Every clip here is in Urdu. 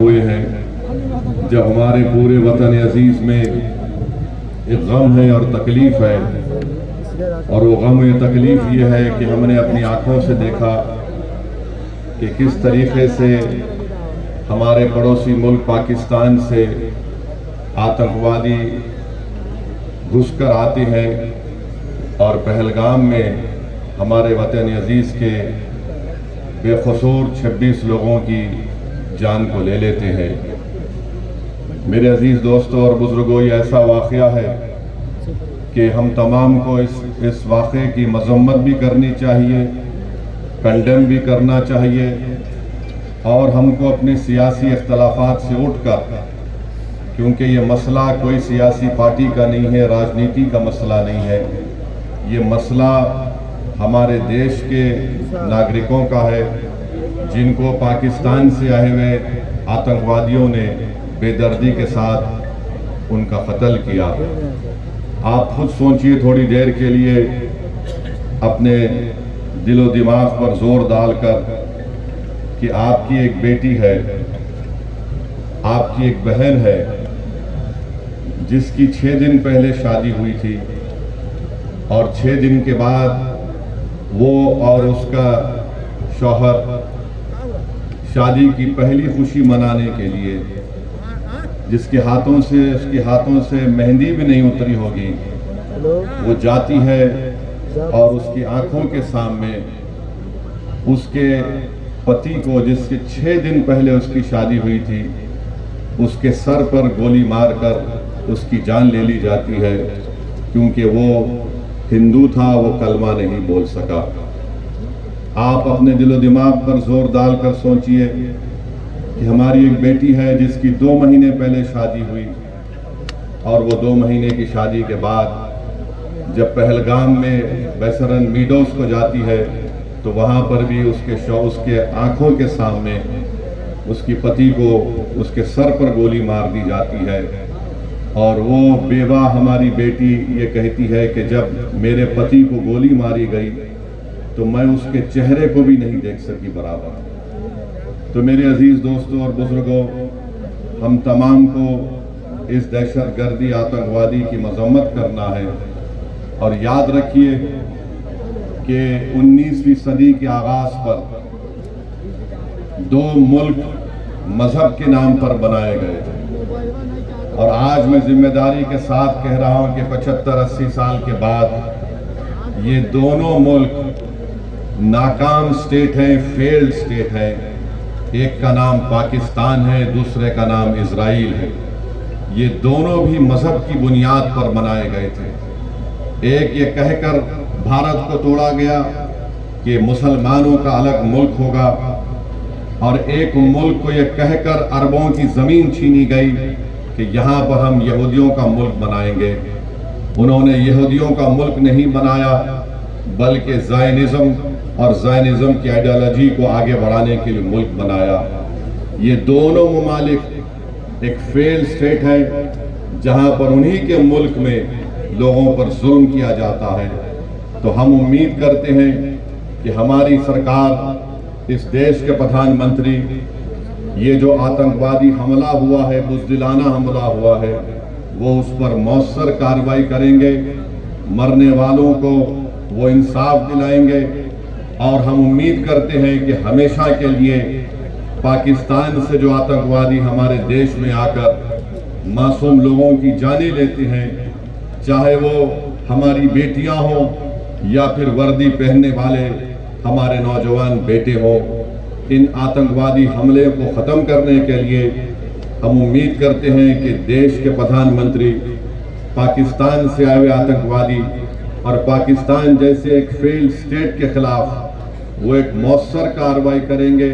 ہوئے ہیں جب ہمارے پورے وطن عزیز میں ایک غم ہے اور تکلیف ہے، اور وہ غم یا تکلیف یہ ہے کہ ہم نے اپنی آنکھوں سے دیکھا کہ کس طریقے سے ہمارے پڑوسی ملک پاکستان سے آتنکوادی گھس کر آتے ہیں اور پہلگام میں ہمارے وطن عزیز کے بے قصور 26 لوگوں کی جان کو لے لیتے ہیں۔ میرے عزیز دوستوں اور بزرگوں، یہ ایسا واقعہ ہے کہ ہم تمام کو اس واقعے کی مذمت بھی کرنی چاہیے، کنڈیم بھی کرنا چاہیے، اور ہم کو اپنے سیاسی اختلافات سے اٹھ کر، کیونکہ یہ مسئلہ کوئی سیاسی پارٹی کا نہیں ہے، راجنیتی کا مسئلہ نہیں ہے، یہ مسئلہ ہمارے دیش کے ناگرکوں کا ہے جن کو پاکستان سے آئے ہوئے آتنکوادیوں نے بے دردی کے ساتھ ان کا قتل کیا۔ آپ خود سوچئے تھوڑی دیر کے لیے، اپنے دل و دماغ پر زور ڈال کر کہ آپ کی ایک بیٹی ہے، آپ کی ایک بہن ہے جس کی 6 دن پہلے شادی ہوئی تھی، اور 6 دن کے بعد وہ اور اس کا شوہر شادی کی پہلی خوشی منانے کے لیے، جس کے ہاتھوں سے مہندی بھی نہیں اتری ہوگی، وہ جاتی ہے اور اس کی آنکھوں کے سامنے اس کے پتی کو، جس کے 6 دن پہلے اس کی شادی ہوئی تھی، اس کے سر پر گولی مار کر اس کی جان لے لی جاتی ہے، کیونکہ وہ ہندو تھا، وہ کلمہ نہیں بول سکا۔ آپ اپنے دل و دماغ پر زور ڈال کر سوچئے کہ ہماری ایک بیٹی ہے جس کی 2 مہینے پہلے شادی ہوئی، اور وہ 2 مہینے کی شادی کے بعد جب پہلگام میں بیسرن میڈوز کو جاتی ہے تو وہاں پر بھی اس کے آنکھوں کے سامنے اس کی پتی کو اس کے سر پر گولی مار دی جاتی ہے، اور وہ بیوہ ہماری بیٹی یہ کہتی ہے کہ جب میرے پتی کو گولی ماری گئی تو میں اس کے چہرے کو بھی نہیں دیکھ سکی برابر۔ تو میرے عزیز دوستوں اور بزرگوں، ہم تمام کو اس دہشت گردی آتنکوادی کی مذمت کرنا ہے، اور یاد رکھیے کہ 19ویں صدی کے آغاز پر 2 ملک مذہب کے نام پر بنائے گئے تھے، اور آج میں ذمہ داری کے ساتھ کہہ رہا ہوں کہ 75-80 سال کے بعد یہ دونوں ملک ناکام سٹیٹ ہیں، فیلڈ سٹیٹ ہیں۔ ایک کا نام پاکستان ہے، دوسرے کا نام اسرائیل ہے۔ یہ دونوں بھی مذہب کی بنیاد پر بنائے گئے تھے۔ ایک یہ کہہ کر بھارت کو توڑا گیا کہ مسلمانوں کا الگ ملک ہوگا، اور ایک ملک کو یہ کہہ کر عربوں کی زمین چھینی گئی کہ یہاں پر ہم یہودیوں کا ملک بنائیں گے۔ انہوں نے یہودیوں کا ملک نہیں بنایا، بلکہ زائنزم اور زائنزم کی آئیڈیالوجی کو آگے بڑھانے کے لیے ملک بنایا۔ یہ دونوں ممالک ایک فیلڈ سٹیٹ ہے جہاں پر انہی کے ملک میں لوگوں پر ظلم کیا جاتا ہے۔ تو ہم امید کرتے ہیں کہ ہماری سرکار، اس دیش کے پردھان منتری، یہ جو آتنکوادی حملہ ہوا ہے، بزدلانہ حملہ ہوا ہے، وہ اس پر مؤثر کارروائی کریں گے، مرنے والوں کو وہ انصاف دلائیں گے، اور ہم امید کرتے ہیں کہ ہمیشہ کے لیے پاکستان سے جو آتنکوادی ہمارے دیش میں آ کر معصوم لوگوں کی جانیں لیتے ہیں، چاہے وہ ہماری بیٹیاں ہوں یا پھر وردی پہننے والے ہمارے نوجوان بیٹے ہوں، ان آتنکوادی حملے کو ختم کرنے کے لیے ہم امید کرتے ہیں کہ دیش کے پردھان منتری پاکستان سے آئے ہوئے آتنکوادی اور پاکستان جیسے ایک فیلڈ سٹیٹ کے خلاف وہ ایک مؤثر کارروائی کریں گے،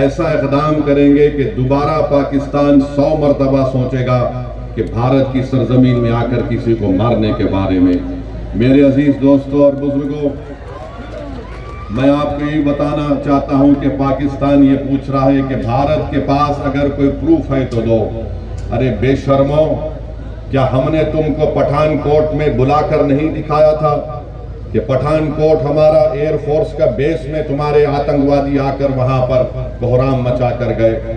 ایسا اقدام کریں گے کہ دوبارہ پاکستان 100 مرتبہ سوچے گا کہ بھارت کی سرزمین میں آ کر کسی کو مارنے کے بارے میں۔ میرے عزیز دوستوں اور بزرگوں، میں آپ کو یہ بتانا چاہتا ہوں کہ پاکستان یہ پوچھ رہا ہے کہ بھارت کے پاس اگر کوئی پروف ہے تو دو۔ ارے بے شرمو، کیا ہم نے تم کو پٹھان کوٹ میں بلا کر نہیں دکھایا تھا کہ پٹھان کوٹ ہمارا ایئر فورس کا بیس میں تمہارے آتنکوادی آ کر وہاں پر بحران مچا کر گئے؟